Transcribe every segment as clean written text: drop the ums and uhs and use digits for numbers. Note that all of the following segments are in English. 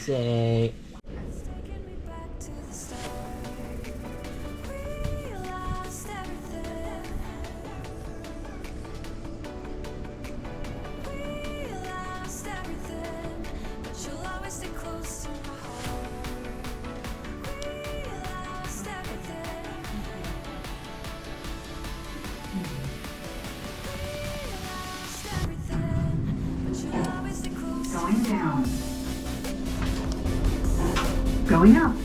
say? Going down. Going up.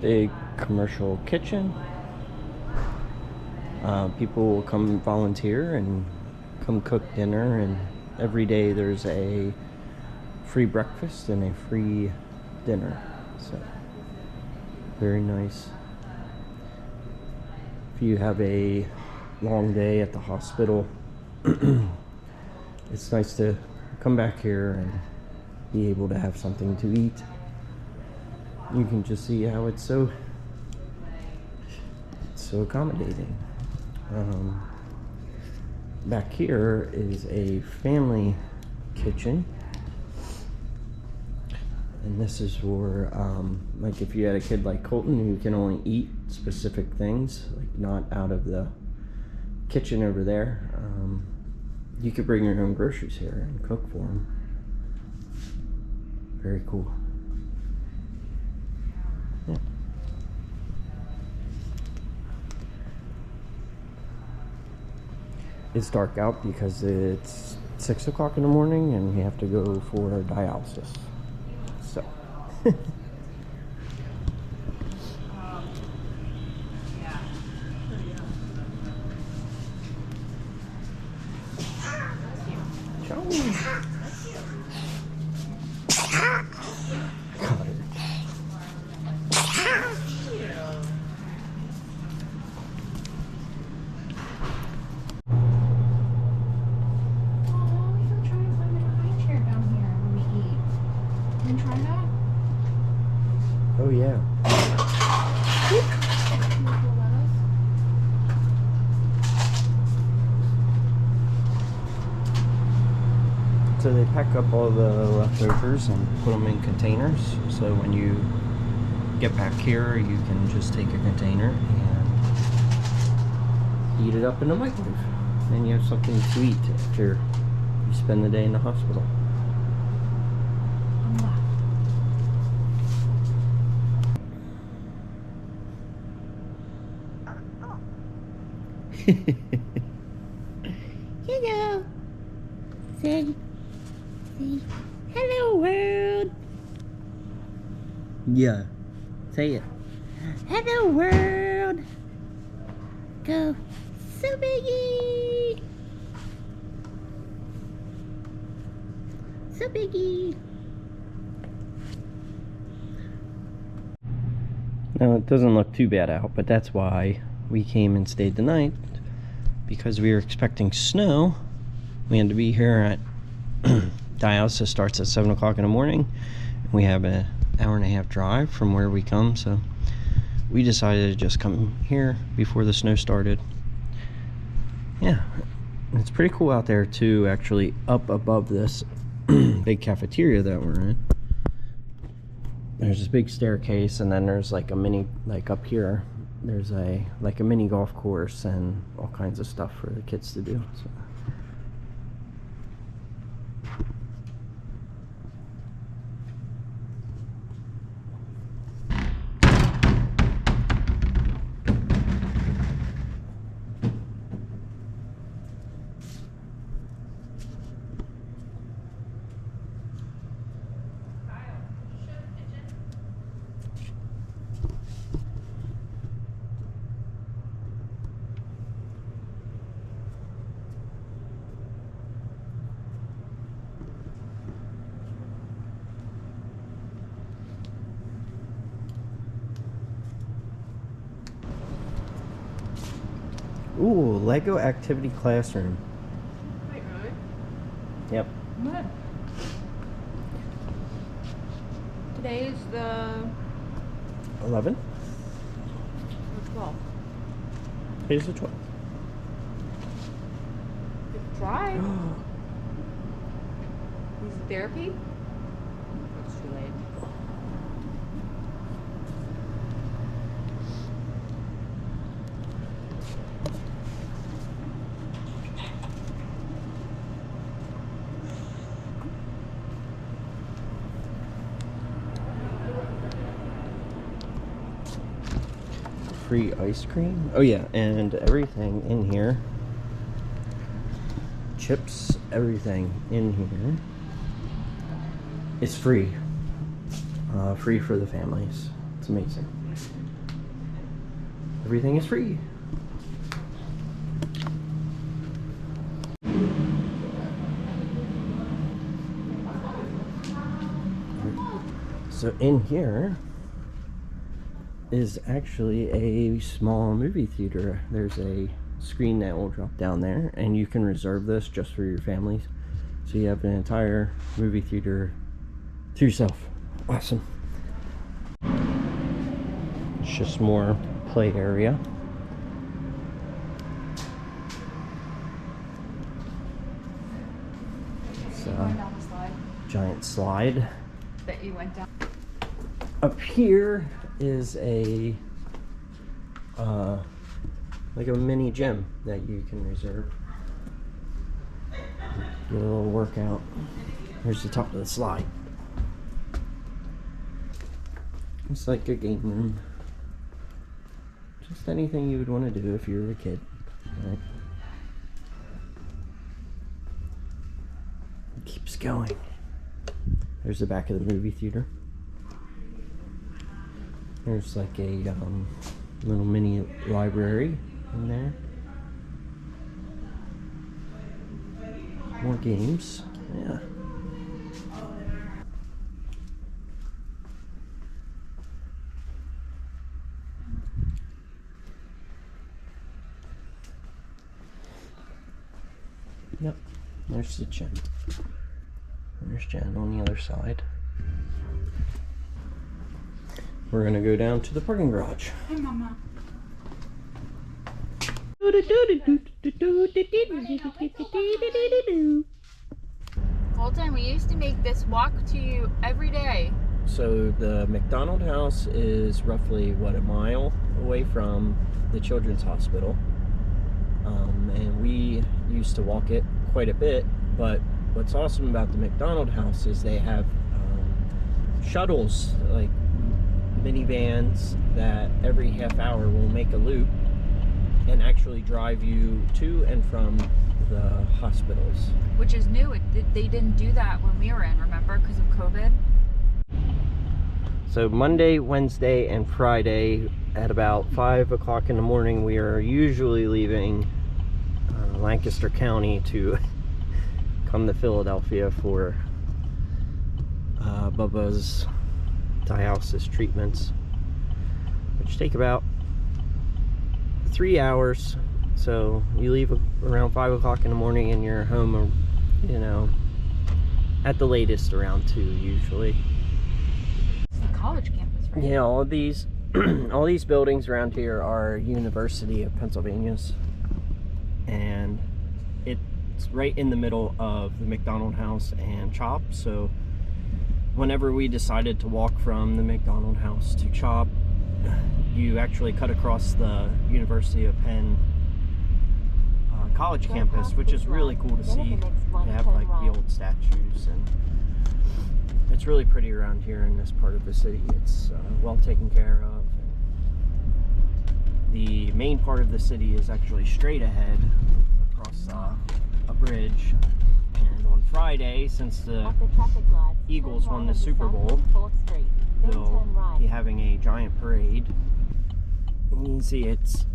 Big commercial kitchen. People will come volunteer and come cook dinner, and every day there's a free breakfast and a free dinner. So very nice. If you have a long day at the hospital, it's nice to come back here and be able to have something to eat. You can just see how it's so accommodating. Back here is a family kitchen, and this is for like if you had a kid like Colton who can only eat specific things, like not out of the kitchen over there, you could bring your own groceries here and cook for them. Very cool. Yeah. It's dark out because it's 6 o'clock in the morning and we have to go for dialysis. So. Oh yeah. So they pack up all the leftovers and put them in containers. So when you get back here, you can just take a container and heat it up in the microwave. Then you have something to eat after you spend the day in the hospital. Hello. Say hello world. Yeah. Say it. Hello world. Go so biggie. So biggie. Now it doesn't look too bad out, but that's why we came and stayed the night, because we were expecting snow. We had to be here at dialysis starts at 7 o'clock in the morning. We have an hour and a half drive from where we come, so we decided to just come here before the snow started. Yeah, It's pretty cool out there too, actually, up above this big cafeteria that we're in. There's this big staircase, and then there's like a mini, like up here, there's a mini golf course and all kinds of stuff for the kids to do. So. Ooh, Lego activity classroom. Wait, really? Yep. What? Today is the 11? 12th. Today's the 12th. Good try. Is it therapy? It's too late. Free ice cream. Oh yeah, and everything in here. Chips, everything in here is free. Free for the families. It's amazing. Everything is free. So in here is actually a small movie theater. There's a screen that will drop down there, and you can reserve this just for your families. So you have an entire movie theater to yourself. Awesome. It's just more play area. It's Going down the slide giant slide. that you went down. Up here is a like a mini gym that you can reserve. Get a little workout. Here's the top of the slide. It's like a game room. Just anything you would want to do if you were a kid, right? It keeps going. There's the back of the movie theater. There's like a little mini library in there. More games. Yeah. Yep. There's the gym. There's Jen on the other side. We're gonna go down to the parking garage. Hey, Mama. Colton, we used to make this walk to you every day. So the McDonald House is roughly, what, a mile away from the Children's Hospital. And we used to walk it quite a bit, but what's awesome about the McDonald House is they have shuttles, like minivans, that every half hour will make a loop and actually drive you to and from the hospitals. Which is new. They didn't do that when we were in, remember, because of COVID? So Monday, Wednesday, and Friday at about 5 o'clock in the morning, we are usually leaving Lancaster County to come to Philadelphia for Bubba's dialysis treatments, which take about 3 hours. So you leave around 5 o'clock in the morning and you're home, you know, at the latest around 2 usually. It's the college campus, right? Yeah, all of these all these buildings around here are University of Pennsylvania's, and it right in the middle of the McDonald House and CHOP. So whenever we decided to walk from the McDonald House to CHOP, you actually cut across the University of Penn college campus, which is really cool to see. They have like the old statues, and it's really pretty around here in this part of the city. It's well taken care of. The main part of the city is actually straight ahead across a bridge. And on Friday, since the Eagles won the Super Bowl, they'll be having a giant parade. And you can see it's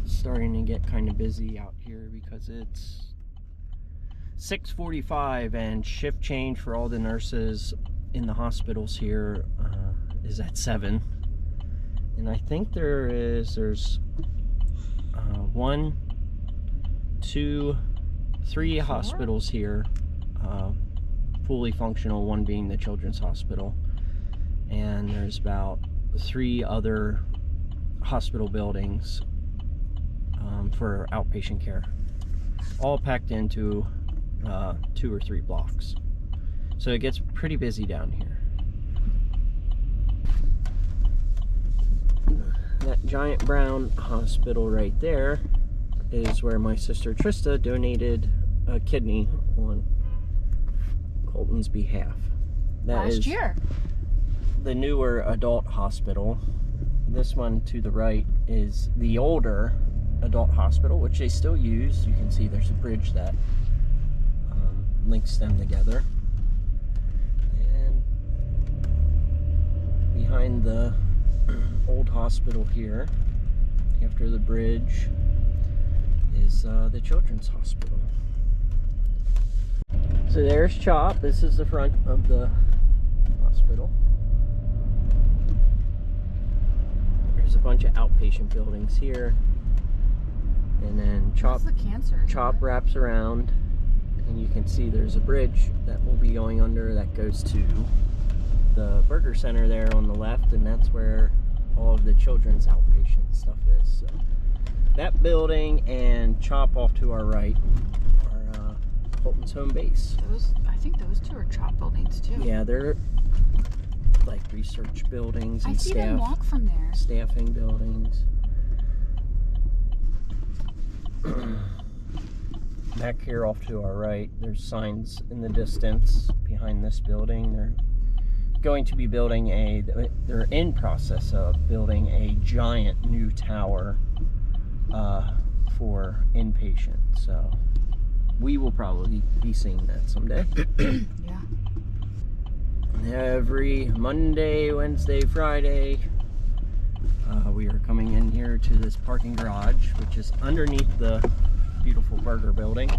starting to get kind of busy out here because it's 6:45 and shift change for all the nurses in the hospitals here is at 7. And I think there's 1, 2, 3 hospitals here, fully functional, one being the Children's Hospital. And there's about 3 other hospital buildings for outpatient care, all packed into 2 or 3 blocks. So it gets pretty busy down here. That giant brown hospital right there is where my sister Trista donated a kidney on Colton's behalf. That Last is year. The newer adult hospital. This one to the right is the older adult hospital, which they still use. You can see there's a bridge that links them together. And behind the old hospital here, after the bridge, is the Children's Hospital. So there's CHOP. This is the front of the hospital. There's a bunch of outpatient buildings here. And then CHOP wraps around, and you can see there's a bridge that will be going under that goes to the burger center there on the left, and that's where all of the children's outpatient stuff is. So that building and CHOP off to our right are Colton's home base. I think those 2 are CHOP buildings too. Yeah, they're like research buildings and I see them walk from there. Staffing buildings. Back here off to our right, there's signs in the distance behind this building. They're going to be building they're in process of building a giant new tower for inpatient. So we will probably be seeing that someday. Yeah. Every Monday, Wednesday, Friday, we are coming in here to this parking garage, which is underneath the beautiful burger building.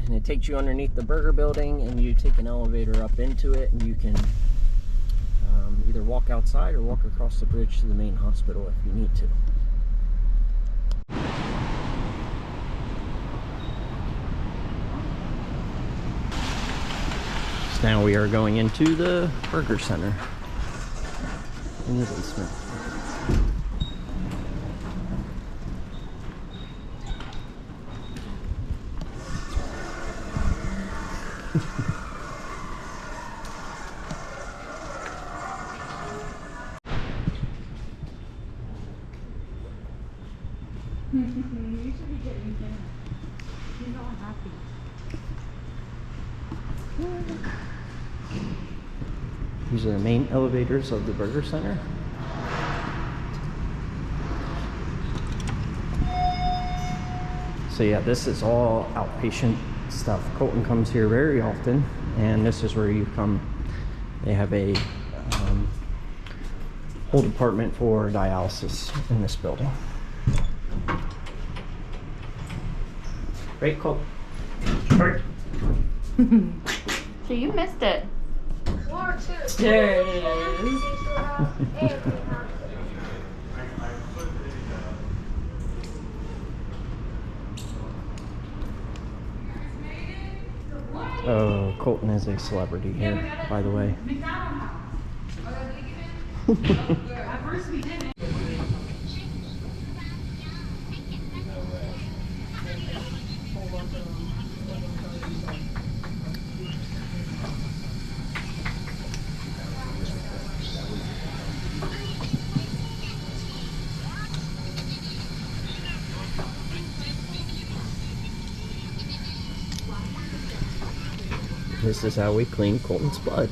And it takes you underneath the burger building, and you take an elevator up into it, and you can either walk outside or walk across the bridge to the main hospital if you need to. So now we are going into the burger center in the basement. You should be getting dinner. He's all happy. These are the main elevators of the burger center. So yeah, this is all outpatient stuff. Colton comes here very often, and this is where you come. They have a whole department for dialysis in this building. Right, Colton? Right. So you missed it. There it is. Oh, Colton is a celebrity here, by the way. McDonald House. At first we didn't. This is how we clean Colton's blood.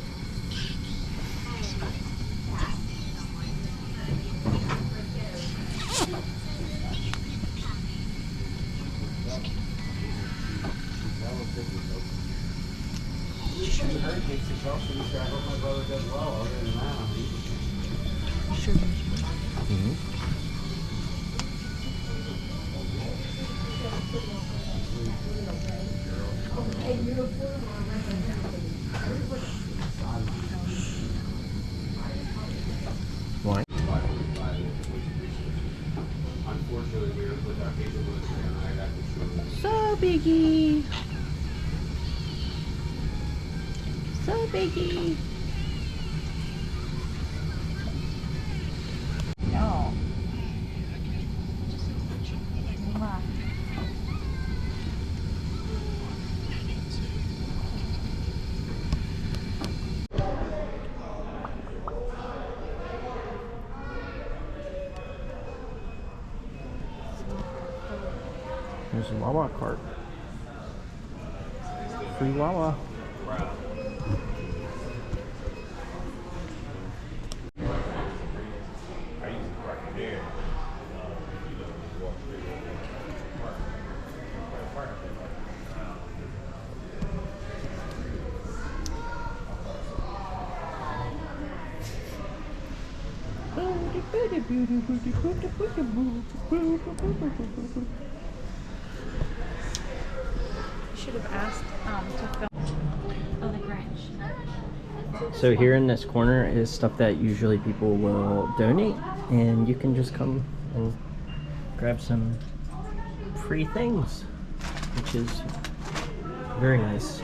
Why? So biggie. So biggie. No. There's a Wawa cart. Free Wawa. Should have asked to film. Oh, the Grinch. So here in this corner is stuff that usually people will donate, and you can just come and grab some free things, which is very nice.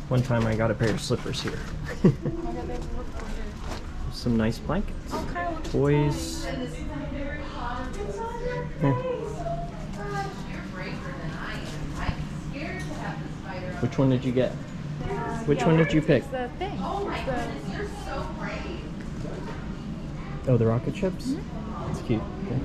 One time I got a pair of slippers here. Some nice blankets, toys. Which one did you get? Which one did you pick? It's the thing. It's the... Oh, the rocket ships? It's cute. Okay.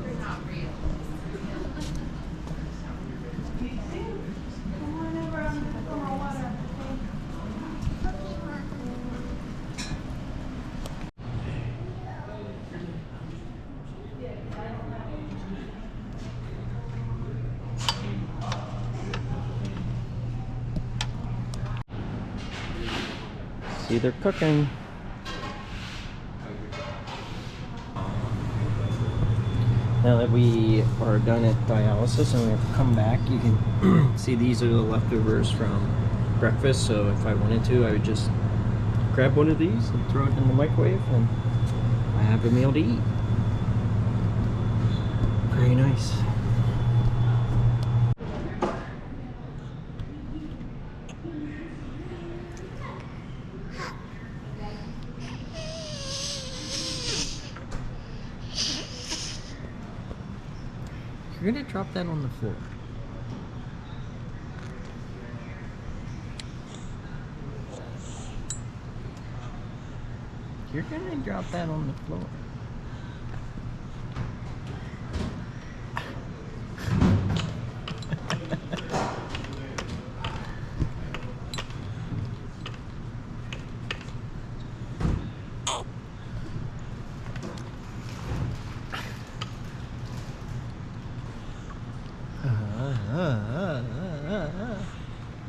See, they're cooking. Now that we are done at dialysis and we have to come back, you can see these are the leftovers from breakfast. So if I wanted to, I would just grab one of these and throw it in the microwave, and I have a meal to eat. Very nice. You're gonna drop that on the floor. You're gonna drop that on the floor.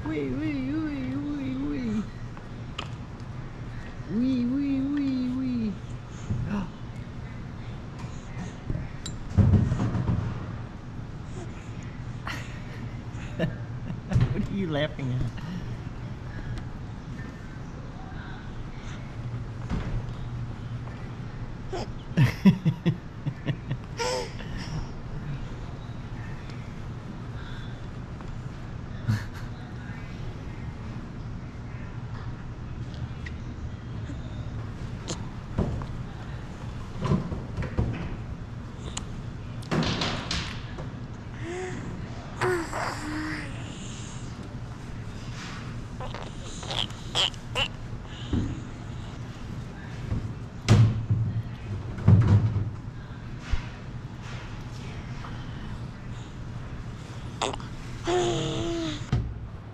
Wee, wee, wee, wee, wee. Wee, wee, wee, wee. What are you laughing at?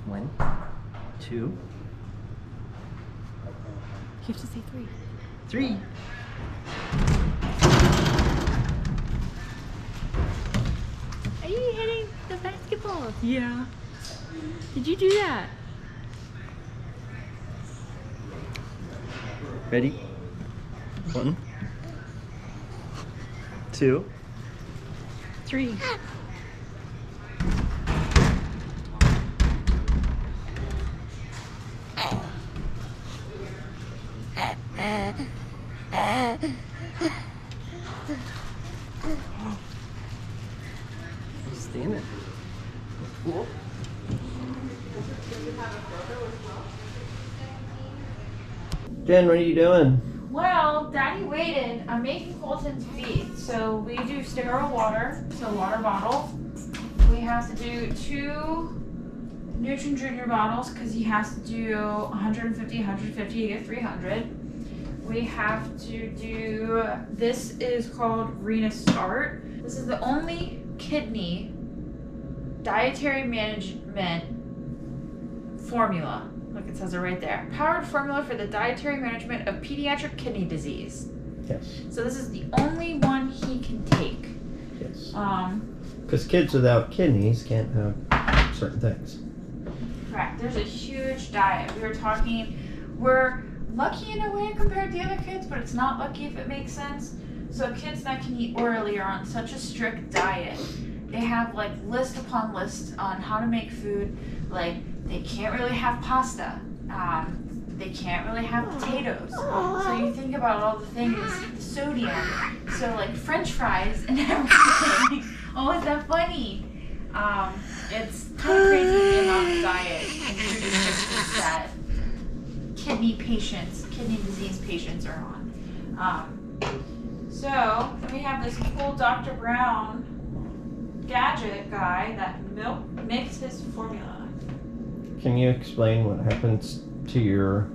One, two, You have to say 3. 3. Are you hitting the basketball? Yeah. Did you do that? Ready? 1, 2. 3. Stand it. Cool. Jen, what are you doing? Well, Daddy waited. I'm making Colton's feed. So we do sterile water, so water bottle. We have to do 2 Nutrient Junior bottles because he has to do 150, 150 to get 300. We have to do, this is called Rena Start. This is the only kidney dietary management formula. Look, it says it right there. Powered formula for the dietary management of pediatric kidney disease. Yes. So this is the only one he can take. Yes. Because kids without kidneys can't have certain things. Correct. There's a huge diet. We were talking, we're lucky in a way compared to the other kids, but it's not lucky if it makes sense. So kids that can eat orally are on such a strict diet. They have like list upon list on how to make food. Like they can't really have pasta. They can't really have potatoes. So you think about all the things, the sodium. So like French fries and everything. Oh, is that funny? It's kind of crazy the amount of diet and food restrictions that kidney disease patients are on. So we have this cool Dr. Brown gadget guy that makes his formula. Can you explain what happens to your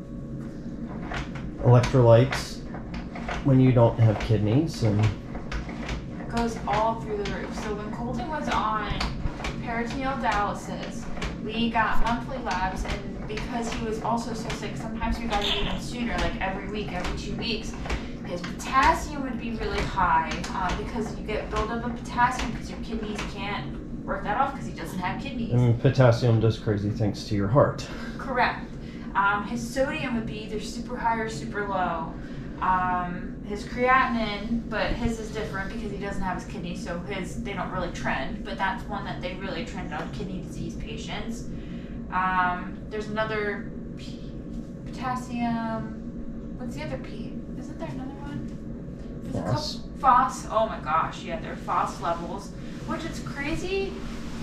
electrolytes when you don't have kidneys? And It goes all through the roof. So when Colton was on peritoneal dialysis, we got monthly labs, and because he was also so sick, sometimes we got it even sooner, like every week, every 2 weeks. His potassium would be really high because you get buildup of potassium because your kidneys can't work that off because he doesn't have kidneys. and potassium does crazy things to your heart. Correct. His sodium would be either super high or super low. His creatinine, but his is different because he doesn't have his kidneys, so they don't really trend, but that's one that they really trend on kidney disease patients. There's another potassium. What's the other P? Isn't there another one? There's Phos. a couple. Phos. Oh my gosh, yeah, their phos levels, which is crazy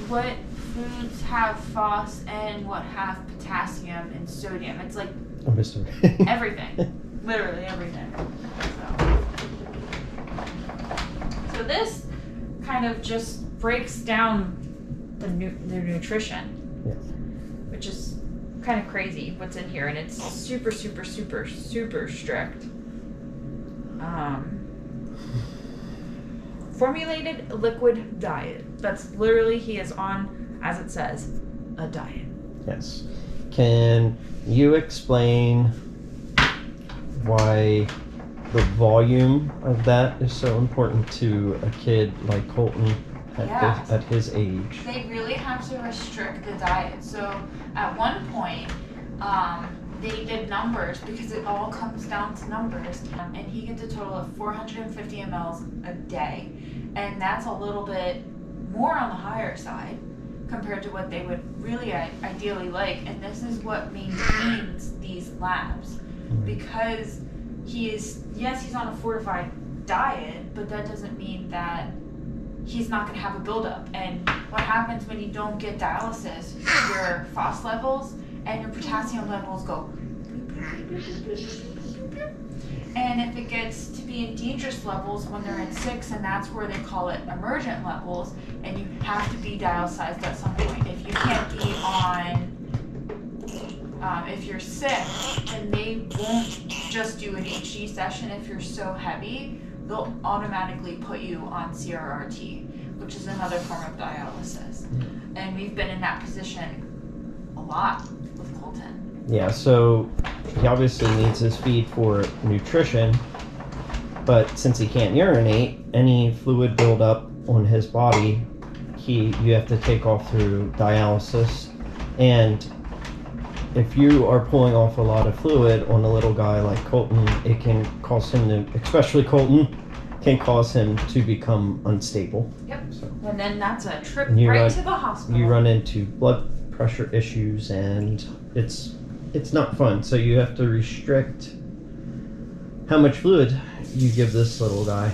what foods have phos and what have potassium and sodium. It's like A mystery. everything, literally everything. So this kind of just breaks down the nutrition, Yes. which is kind of crazy what's in here, and it's super, super, super, super strict. Formulated liquid diet. That's literally, he is on, as it says, a diet. Yes. Can you explain why the volume of that is so important to a kid like Colton at his age? They really have to restrict the diet. So at one point, they did numbers because it all comes down to numbers, and he gets a total of 450 mLs a day, and that's a little bit more on the higher side compared to what they would really ideally like. And this is what maintains these labs, because he's on a fortified diet, but that doesn't mean that he's not going to have a buildup. And what happens when you don't get dialysis? Your phos levels and your potassium levels go. And if it gets to be in dangerous levels when they're at 6, and that's where they call it emergent levels, and you have to be dialysized at some point. If you can't be on, if you're sick, then they won't just do an HG session. If you're so heavy, they'll automatically put you on CRRT, which is another form of dialysis. And we've been in that position a lot with Colton. Yeah, so he obviously needs his feed for nutrition, but since he can't urinate, any fluid buildup on his body, you have to take off through dialysis. And if you are pulling off a lot of fluid on a little guy like Colton, it can cause him to, especially Colton, can cause him to become unstable. Yep. So And then that's a trip You right run- to the hospital. you run into blood pressure issues, and it's not fun. So you have to restrict how much fluid you give this little guy.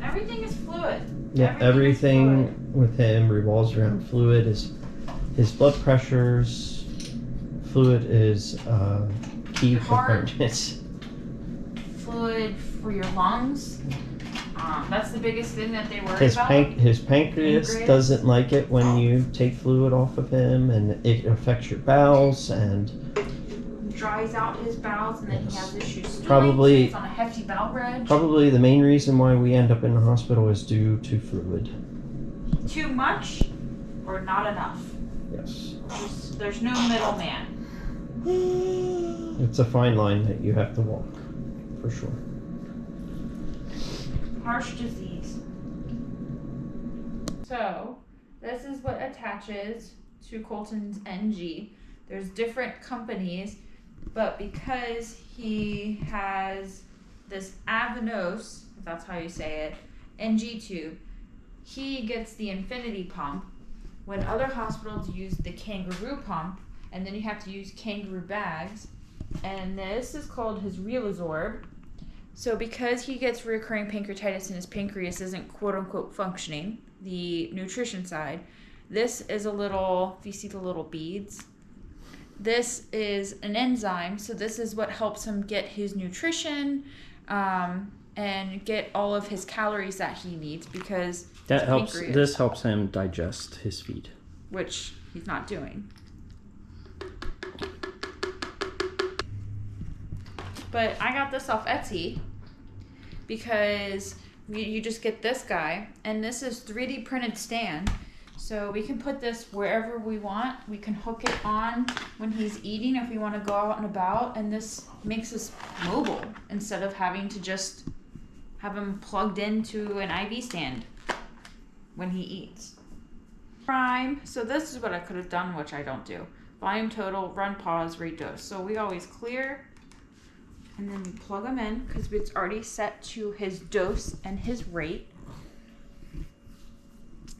Everything is fluid. Yeah, Everything is everything with him revolves around fluid. His blood pressures, fluid is key Your heart. component. Fluid for your lungs. That's the biggest thing that they worry about. His pancreas doesn't like it when you take fluid off of him, and it affects your bowels and Dries out his bowels, and then he has issues stooling. Probably- He's on a hefty bowel reg. probably the main reason why we end up in the hospital is due to fluid. Too much or not enough. Yes. There's no middleman. It's a fine line that you have to walk, for sure. Harsh disease. So, this is what attaches to Colton's NG. There's different companies, but because he has this Avanos, if that's how you say it, NG tube, he gets the infinity pump when other hospitals use the kangaroo pump, and then you have to use kangaroo bags. And this is called his Realizorb. So because he gets recurring pancreatitis and his pancreas isn't quote unquote functioning, the nutrition side, this is a little, if you see the little beads, this is an enzyme. So this is what helps him get his nutrition and get all of his calories that he needs, because That his helps. pancreas, This helps him digest his feed. which he's not doing. But I got this off Etsy because you just get this guy, and this is 3D printed stand. So we can put this wherever we want. We can hook it on when he's eating if we want to go out and about, and this makes us mobile instead of having to just have him plugged into an IV stand when he eats. Prime. So this is what I could have done, which I don't do. Volume total, run, pause, rate dose. So we always clear, and then we plug them in because it's already set to his dose and his rate.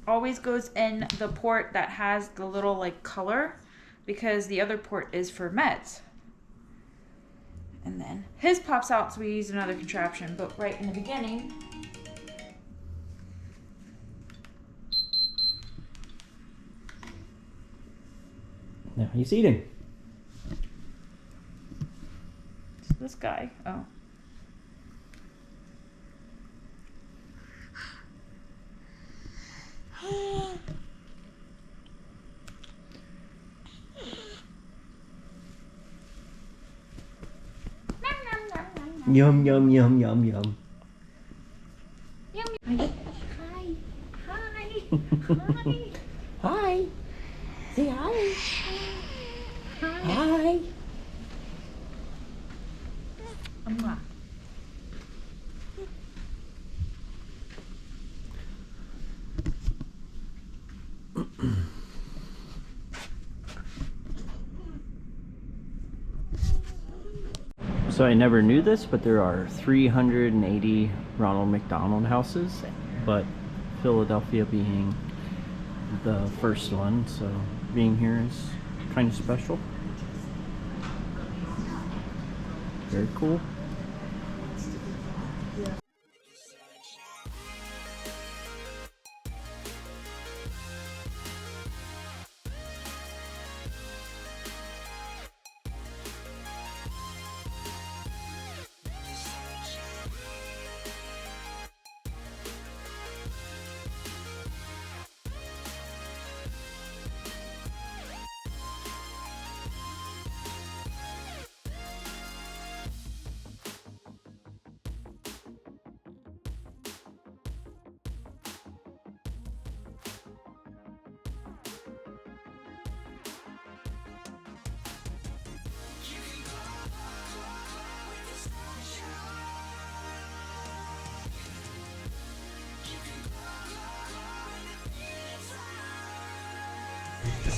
Always goes in the port that has the little like color, because the other port is for meds. And then his pops out, so we use another contraption. But right in the beginning, Now he's eating. it's this guy. Oh. Yum yum yum yum yum. Hi. Hi. Hi. Say hi. Hi. Mwah. So I never knew this, but there are 380 Ronald McDonald houses, but Philadelphia being the first one, so being here is kind of special. Very cool.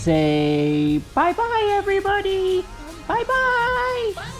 say bye-bye, everybody. Bye-bye.